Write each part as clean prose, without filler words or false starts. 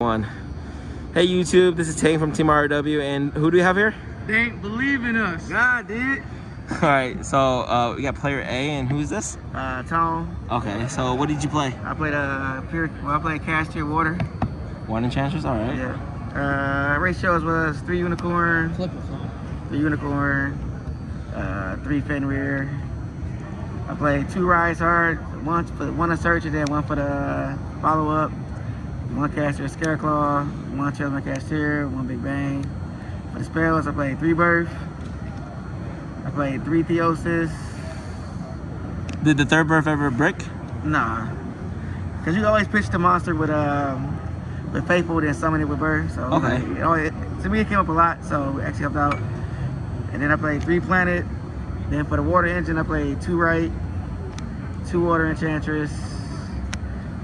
One. Hey YouTube, this is Tang from Team RW, and who do we have here? They ain't believe in us. God did. Alright, so we got player A, and who's this? Tone. Okay, so what did you play? I played I played Kashtira water. One Enchantress, alright. Yeah. Ratios was 3 unicorn, Flip it. 3 unicorn, 3 Fenrir. I played 2 Rise Hard, one a search and then one for the follow up. 1 Kashtira Scareclaw, 1 Children Kashtira, 1 Big Bang. For the spells, I played 3 Birth. I played 3 Theosis. Did the third birth ever brick? Nah, cause you always pitch the monster with Faithful, then summon it with Birth. So okay. To me, it came up a lot, so it actually helped out. And then I played 3 Planet. Then for the water engine, I played 2 Right, 2 Water Enchantress,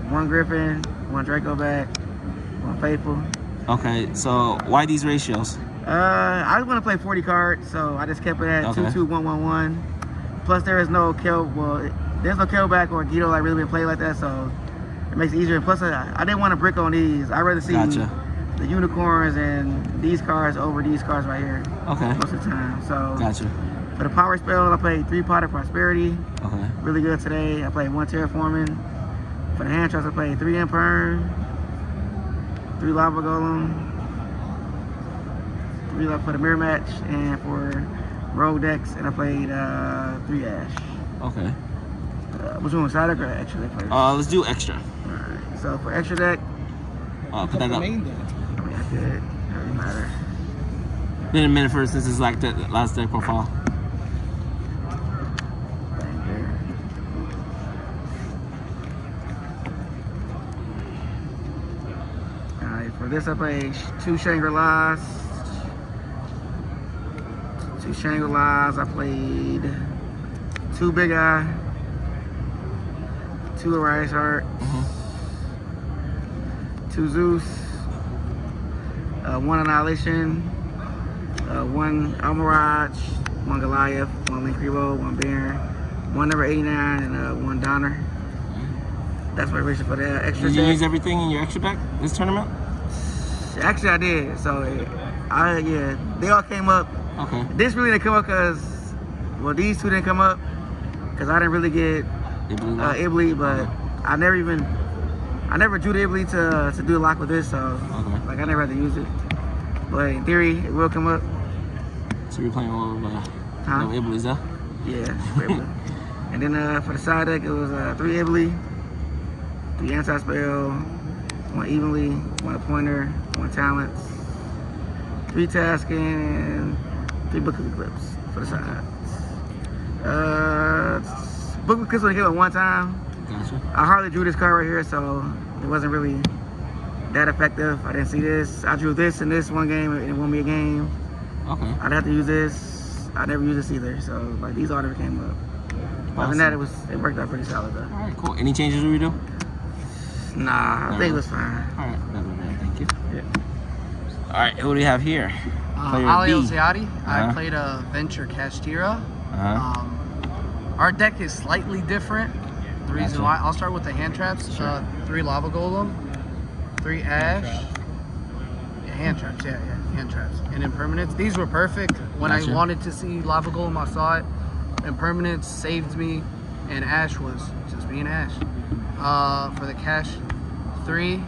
1 Griffin, 1 Draco back, 1 Faithful. Okay, so why these ratios? I just want to play 40 cards, so I just kept it at 2-2-1-1-1. Plus, there is no kill. Well, there's no kill back or Yugioh like really been played like that, so it makes it easier. Plus, I didn't want to brick on these. I'd rather see the unicorns and these cards over these cards right here. Okay. Most of the time. So. Gotcha. For the power spell, I played 3 Pot of Prosperity. Okay. Really good today. I played 1 Terraforming. For the hand traps, I played 3 Imperm, 3 Lava Golem, 3 for the mirror match, and for rogue decks, and I played 3 Ash. Okay. Which one was side deck or extra deck first? Let's do extra. Alright, so for extra deck, put that up. I mean, I could. It doesn't matter. Been a minute for since it's like the last deck profile. For this, I played 2 Shangri-Las. 2 Shangri-Las. I played 2 Big Eye. 2 Rise Heart. 2 Zeus. 1 Annihilation. 1 Almirage. 1 Goliath. 1 Link Revo. 1 Baron. 1 number 89 and 1 Donner. That's my ratio for the extra deck. Did you use deck. everything in your extra deck this tournament? Actually, I did. So, yeah, they all came up. Okay. This really didn't come up because, well, these 2 didn't come up because I didn't really get Ibly, but I never drew the Ibly to do a lock with this, so like I never had to use it. But in theory, it will come up. So you're playing all of Iblys, huh? Yeah. And then for the side deck, it was 3 Ibly, 3 anti-spell, 1 evenly, 1 pointer, 1 talents, 3 tasking, and 3 book of eclipse for the sides. Book of eclipse only came up 1 time. Gotcha. I hardly drew this card right here, so it wasn't really that effective. I didn't see this. I drew this in this 1 game, and it won me a game. Okay. I'd have to use this. I never used this either, so like these all never came up. Other than that, it worked out pretty solid though. All right, cool. Any changes we do? Nah, I think it was fine. All right, thank you. Yeah. All right, who do we have here? Alziyadi. I played a Venture Kashtira. Our deck is slightly different. The reason why, I'll start with the hand traps. 3 Lava Golem, 3 Ash. Yeah, hand traps, hand traps. And Impermanence. These were perfect. When I wanted to see Lava Golem, I saw it. Impermanence saved me, and Ash was just being Ash. For the cash, 3.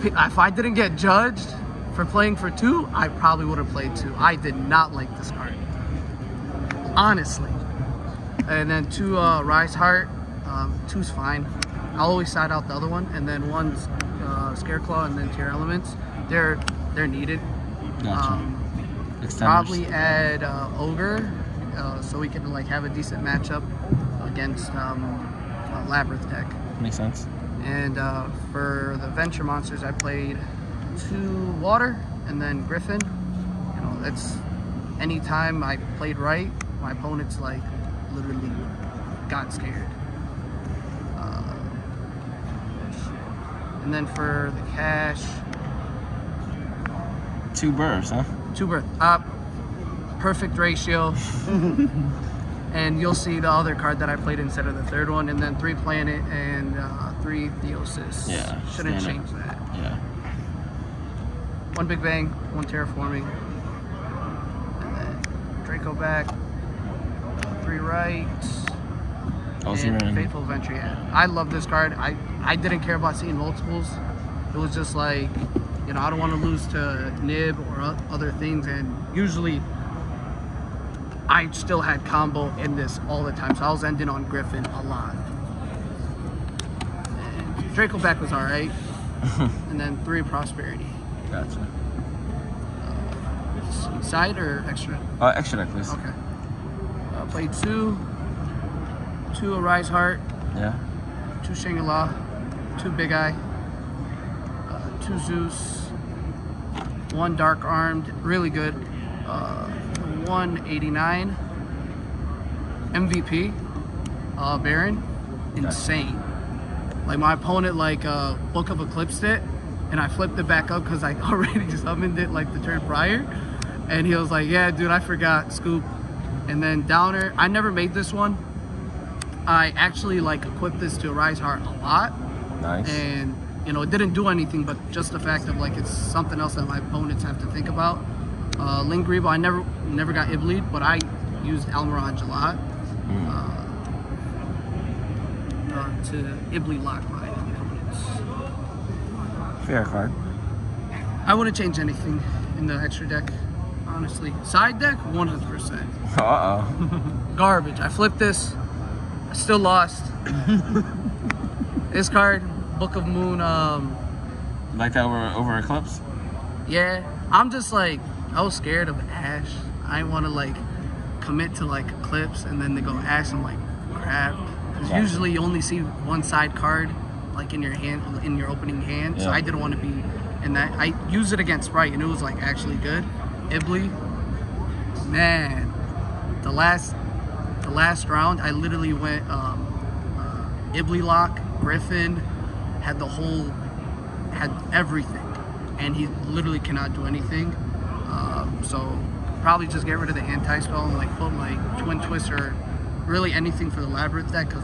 If I didn't get judged for playing for 2, I probably would have played 2. I did not like this card, honestly. And then 2 Rise Heart. 2's fine. I'll always side out the other one, and then 1's Scareclaw, and then Tier Elements. They're needed. Gotcha. Probably add Ogre. So we can like have a decent matchup against a Labyrinth deck. Makes sense. And for the Venture monsters, I played 2 Water and then Griffin. You know, that's anytime I played right, my opponents like literally got scared. And then for the cash, 2 births, huh? 2 birth. Perfect ratio. And you'll see the other card that I played instead of the third one, and then 3 Planet and 3 Theosis. Yeah. Shouldn't change that. Yeah. 1 Big Bang, 1 Terraforming, and then Draco back, 3 right, and Fateful Adventure. Yeah. I love this card. I didn't care about seeing multiples. It was just like, you know, I don't want to lose to Nib or other things, and usually I still had combo in this all the time, so I was ending on Griffin a lot. And Draco back was alright, and then 3 Prosperity. Gotcha. Side or extra? Extra deck, please. Okay. Played 2 Arise Heart, Yeah. 2 Shangri-La, 2 Big Eye, 2 Zeus, 1 Dark Armed, really good, 189, MVP, Baron, insane. Like my opponent Book of Eclipsed it, and I flipped it back up because I already summoned it like the turn prior, and he was like, yeah dude, I forgot, scoop. And then Downer, I never made this one. I actually equipped this to Rise Heart a lot. Nice. And you know, it didn't do anything, but just the fact of it's something else that my opponents have to think about. Ling Grebo, I never got Ibleed, but I used Almirage a lot to Ibleed lock my opponents. Fair card. I wouldn't change anything in the extra deck, honestly. Side deck, 100%. Uh-oh. Garbage. I flipped this. I still lost. This card, Book of Moon. Like that over Eclipse? Yeah. I'm just I was scared of Ash. I didn't want to commit to Eclipse and then they go Ash. I'm like, crap. Because usually you only see one side card in your hand, in your opening hand. Yeah. So I didn't want to be in that. I used it against Sprite and it was actually good. Iblee, man, the last round I literally went Iblee lock, Griffin, had everything, and he literally cannot do anything. So probably just get rid of the anti-spell and put Twin Twist or really anything for the Labyrinth deck, because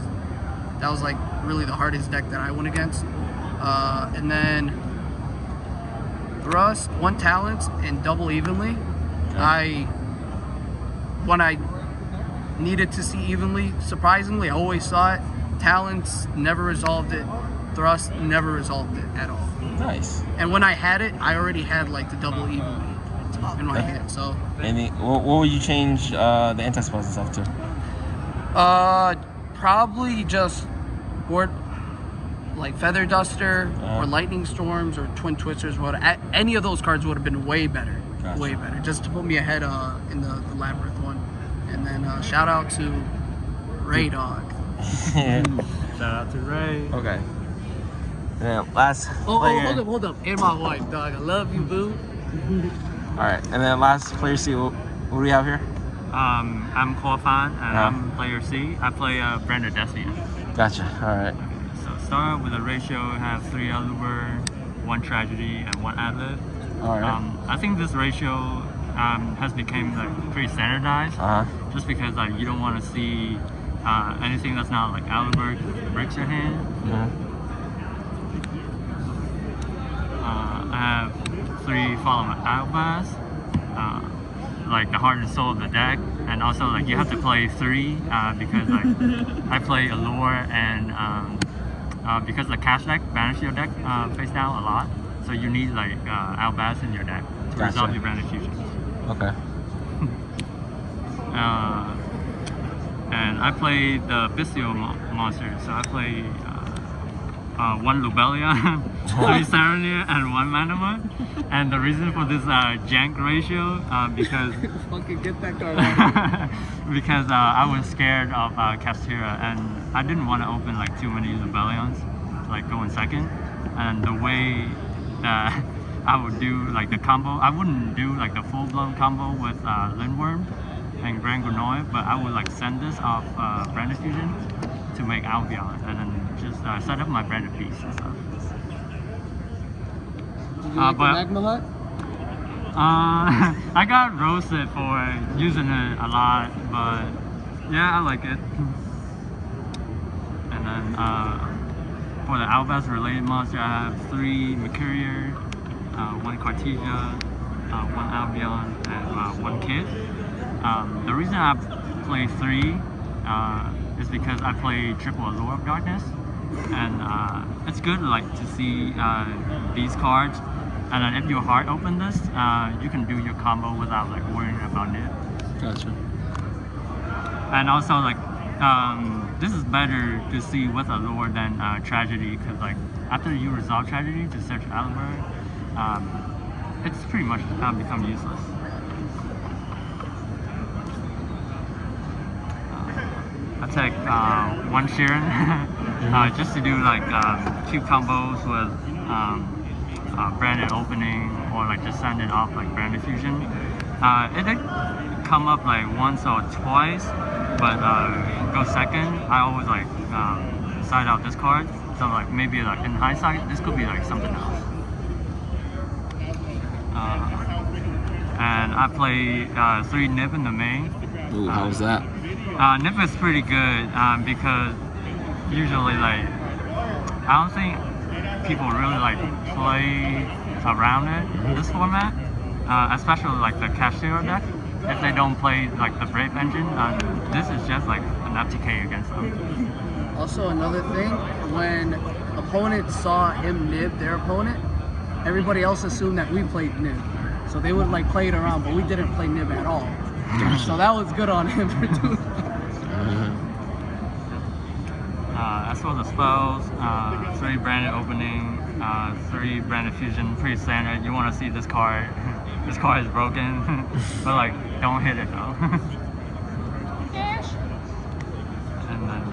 that was really the hardest deck that I went against. And then Thrust, 1 Talents, and double evenly. Okay. When I needed to see evenly, surprisingly, I always saw it. Talents never resolved it. Thrust never resolved it at all. Nice. And when I had it, I already had the double evenly in my hand. So. And what would you change the anti-spells and stuff to? Probably just board Feather Duster or Lightning Storms or Twin Twisters. Any of those cards would have been way better. Gotcha. Way better. Just to put me ahead in the Labyrinth one. And then shout out to Ray Dog. Shout out to Ray. Okay. And then last player. Hold up. And my wife, dog. I love you, boo. Alright, and then last player C, what do we have here? I'm Khoa Phan, and I'm player C. I play Brenda Despia. Gotcha, alright. So start with a ratio, have 3 Aluber, 1 Tragedy, and 1 Adlib. Alright. I think this ratio has become pretty standardized, just because you don't want to see anything that's not Aluber breaks your hand. I have 3 Follow My Outblast, the heart and soul of the deck, and also you have to play 3 because I play Allure, and because the cash deck banish your deck face down a lot, so you need Outblast in your deck to resolve your banish fusions. Okay. And I play the Bestial monster, so I play 1 Lubelia, 3 Serenir, and 1 Manama. And the reason for this jank ratio, because fucking get that card out. because I was scared of Kashtira, and I didn't want to open too many Lubelions, going second. And the way that I would do the combo, I wouldn't do the full-blown combo with Lindworm and Grand Grenoy, but I would send this off Branded Fusion to make Albion, and then just set up my Branded Beast and stuff. Did you like the Magma Hut? I got roasted for using it a lot, but Yeah, I like it. And then for the Albaz related monster, I have 3 Mercurier, 1 Cartesia, 1 Albion, and 1 Kid. The reason I play 3 is because I play triple Allure of Darkness, and it's good like to see these cards. And then if you hard open this, you can do your combo without like worrying about it. Gotcha. And also like this is better to see with Allure than Tragedy, because like after you resolve Tragedy to search Albert, it's pretty much become useless. I take 1 Sheeran just to do like cute combos with branded opening, or like just send it off like branded fusion. It did come up like once or twice, but go second, I always like side out this card. So like maybe like in hindsight, this could be like something else. And I play 3 Nip in the main. Ooh, how was that? Nip is pretty good because usually like I don't think people really like play around it this format, especially like the Kashtira deck. If they don't play like the Brave Engine, this is just like an FTK against them. Also another thing, when opponents saw him nib their opponent, everybody else assumed that we played nib. So they would like play it around, but we didn't play nib at all. So that was good on him for doing that. As for the spells, 3 branded opening, 3 branded fusion, pretty standard. You want to see this card. This card is broken, but like don't hit it though. And then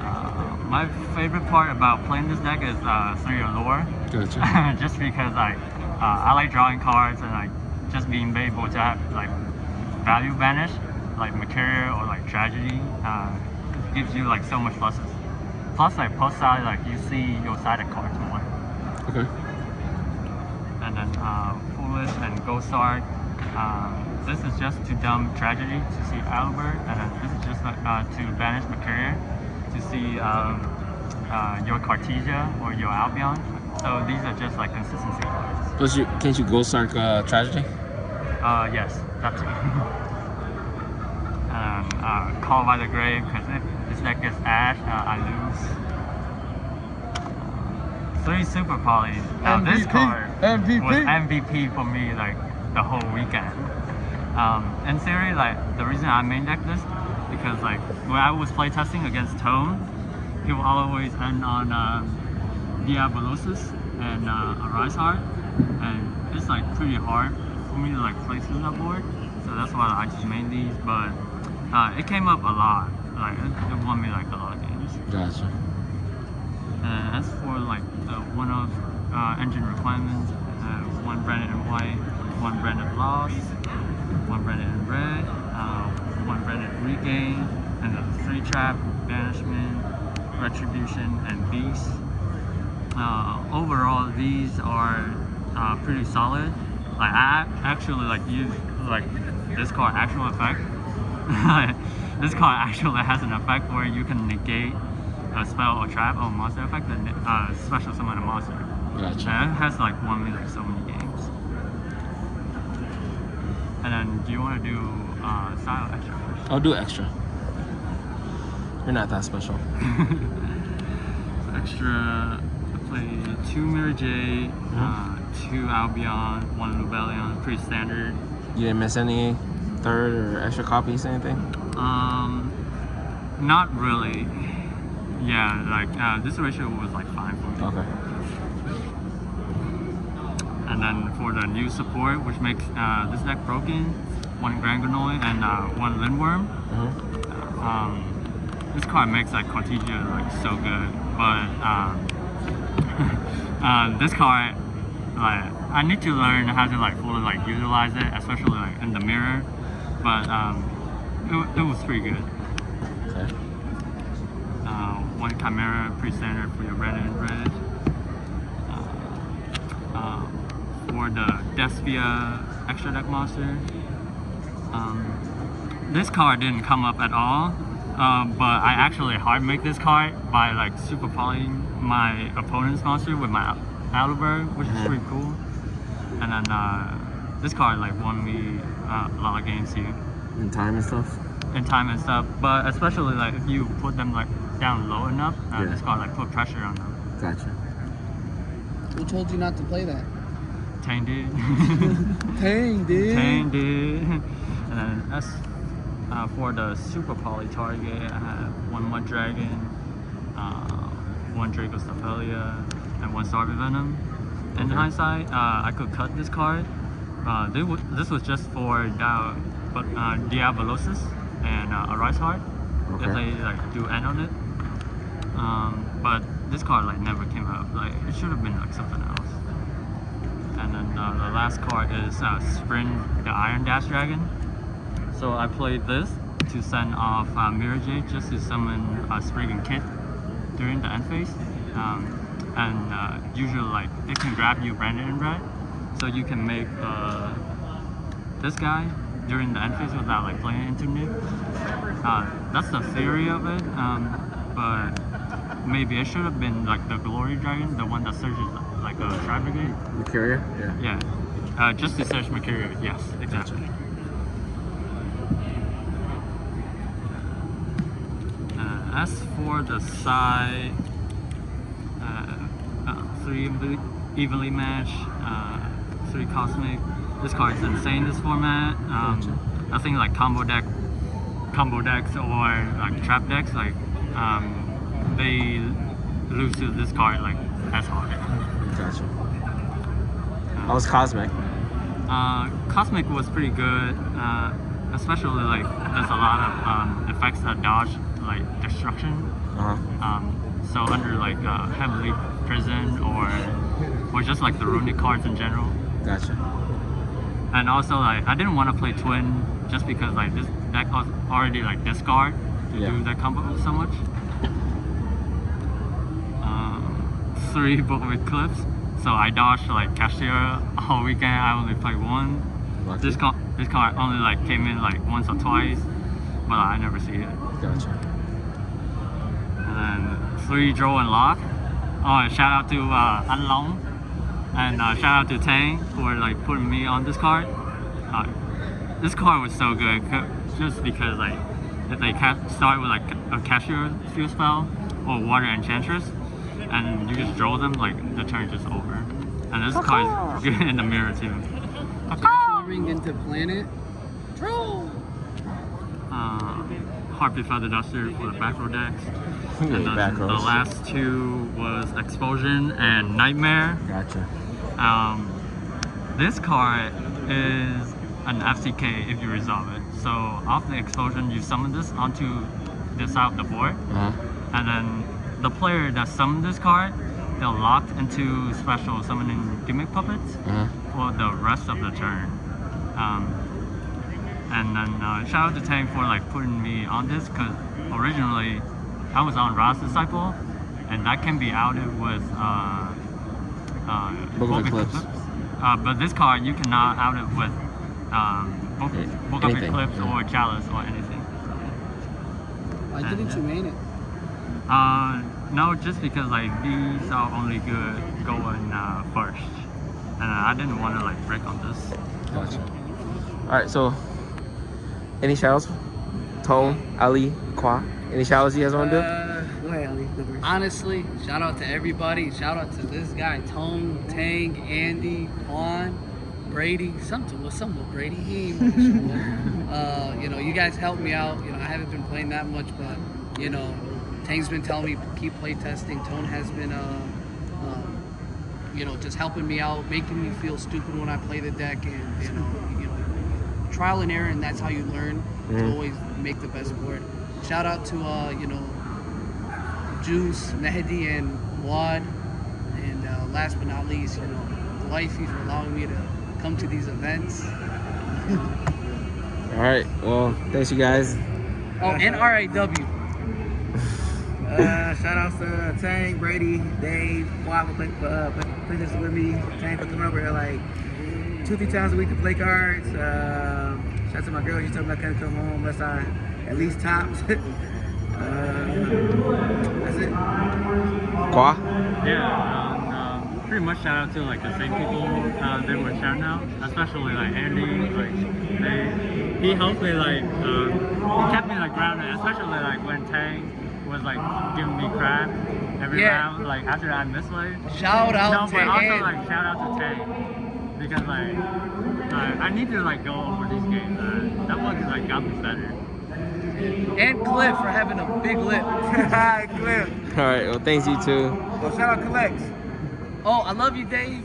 my favorite part about playing this deck is 3 Allure. Gotcha. Just because like I like drawing cards, and like just being able to have like value banish, like Mercurier or like Tragedy, gives you like so much pluses. Plus like post side, like you see your sided cards more. Okay. And then Foolish and Ghost Art. This is just to dump Tragedy to see Albert, and then this is just to banish Mercurier to see your Cartesia or your Albion. So these are just like consistency cards. Plus, can't you Ghost Arc Tragedy? Yes, that too. Call by the Grave, because if this deck gets Ash, I lose. 3 Super Polys. Now MVP, this card MVP. was MVP for me like the whole weekend. In theory, like the reason I main deck this, because like when I was playtesting against Tone, he will always end on Diabolosis and Arise Heart, and it's like pretty hard for me to like play through that board. So that's why I just main these, but it came up a lot. Like it won me like a lot of games. Gotcha. And as for like the one-off engine requirements, 1 branded in white, 1 branded lost, 1 branded in red, 1 branded regain, and then 3 trap, banishment, retribution, and beast. Overall, these are pretty solid. Like I actually like use like this card actual effect. This card actually has an effect where you can negate a spell or trap or monster effect and special summon a monster. Gotcha. And it has like won me like so many games. And then do you want to do style extra first? I'll do extra. You're not that special. So extra, I play 2 Mirror Jade, 2 Albion, 1 Lubellion, pretty standard. You didn't miss any third or extra copies, anything? Not really. Yeah, like this ratio was like fine for me. Okay. And then for the new support, which makes this deck broken, 1 Granganoi and 1 Lindworm. This card makes like Cartesia like so good, but this card, like I need to learn how to like fully like utilize it, especially like in the mirror. But it was pretty good. Okay. 1 Chimera, pretty standard for your red and red. For the Despia extra deck monster, this card didn't come up at all, But I actually hard make this card by like super polying my opponent's monster with my Alberg, which is pretty cool. And then this card like won me a lot of games here. In time and stuff? In time and stuff, but especially like if you put them like down low enough, this card like put pressure on them. Gotcha. Who told you not to play that? Tang did. Tang did. Tang did. And then as for the super poly target, I have one Mud Dragon, one Draco Staphelia, and one Starvey Venom. In hindsight, I could cut this card. This was just for Diabolosis and a Rise Heart. If they like do end on it. But this card like never came out. Like it should have been like something else. And then the last card is Spring the Iron Dash Dragon. So I played this to send off Mirror Jade just to summon Sprig and Kit during the end phase. Usually like it can grab you Branded in red, so you can make this guy during the end phase without like playing into Nick. That's the theory of it, but maybe it should have been like the Glory Dragon, the one that searches like a Tri Brigade. Mercuria? Yeah. Just to search Mercuria, yes, exactly. Gotcha. As for the side, 3 evenly matched, 3 cosmic. This card is insane. This format. I think like combo decks or like trap decks, like they lose to this card like as hard. Gotcha. How was Cosmic? Cosmic was pretty good, especially like there's a lot of effects that dodge like destruction. So under like Heavenly Prison or just like the runic cards in general. Gotcha. And also like I didn't want to play Twin just because like this deck was already like discard to do that combo so much. 3 Book of Eclipse. So I dodged like Kashtira all weekend. I only played 1. Lucky. This card only like came in like once or twice, but I never see it. Gotcha. And then 3 Draw and Lock. Oh, and shout out to Anlong and shout out to Tang for like putting me on this card. This card was so good just because like if they start with like a Kashtira field spell or Water Enchantress, and you just draw them, like the turn is over. And this card is good in the mirror too. Transforming into planet. Troll. Heartbeat Feather Duster for the back row decks. And then the last 2 was Explosion and Nightmare. Gotcha. This card is an FCK if you resolve it. So off the Explosion, you summon this onto this side of the board, and then the player that summoned this card, they're locked into special summoning gimmick puppets for the rest of the turn. And then shout out to Tang for like putting me on this, because originally I was on Ra's Disciple, and that can be outed with Book of Eclipse. But this card you cannot out it with Book of Eclipse or Chalice or anything. Why didn't you main it? No, just because like these are only good going first, and I didn't want to like break on this. Gotcha. All right, so any shoutouts? Tone, Ali, Khoa. Any shoutouts you guys want to do? Go ahead, Ali. Honestly, shout out to everybody. Shout out to this guy, Tone, Tang, Andy, Juan, Brady. Something with Brady. He ain't really sure. You know, you guys helped me out. You know, I haven't been playing that much, but you know, Tang's been telling me keep play testing. Tone has been, you know, just helping me out, making me feel stupid when I play the deck, and you know, trial and error, and that's how you learn to always make the best board. Shout out to you know, Juice, Mehdi, and Wad, and last but not least, you know, the wifey for allowing me to come to these events. All right, well, thanks you guys. Oh, and RIW. Shout outs to Tang, Brady, Dave, Khoa for playing this with me. Tang for coming over here like 2-3 times a week to play cards. Shout out to my girl, she told me I couldn't come home unless I at least tops. That's it. Khoa? Yeah, pretty much shout out to like the same people they were shouting out, especially like Andy. Like he helped me like he kept me like grounded, especially like when Tang was like giving me crap every round. Like after I missed like Shout out to but also Andy. like shout out to Tang because like I need to like go over these games. That one like got me better. And Cliff for having a big lip. Cliff. All right, well, thanks you too. Well, shout out Collects. Oh, I love you, Dave.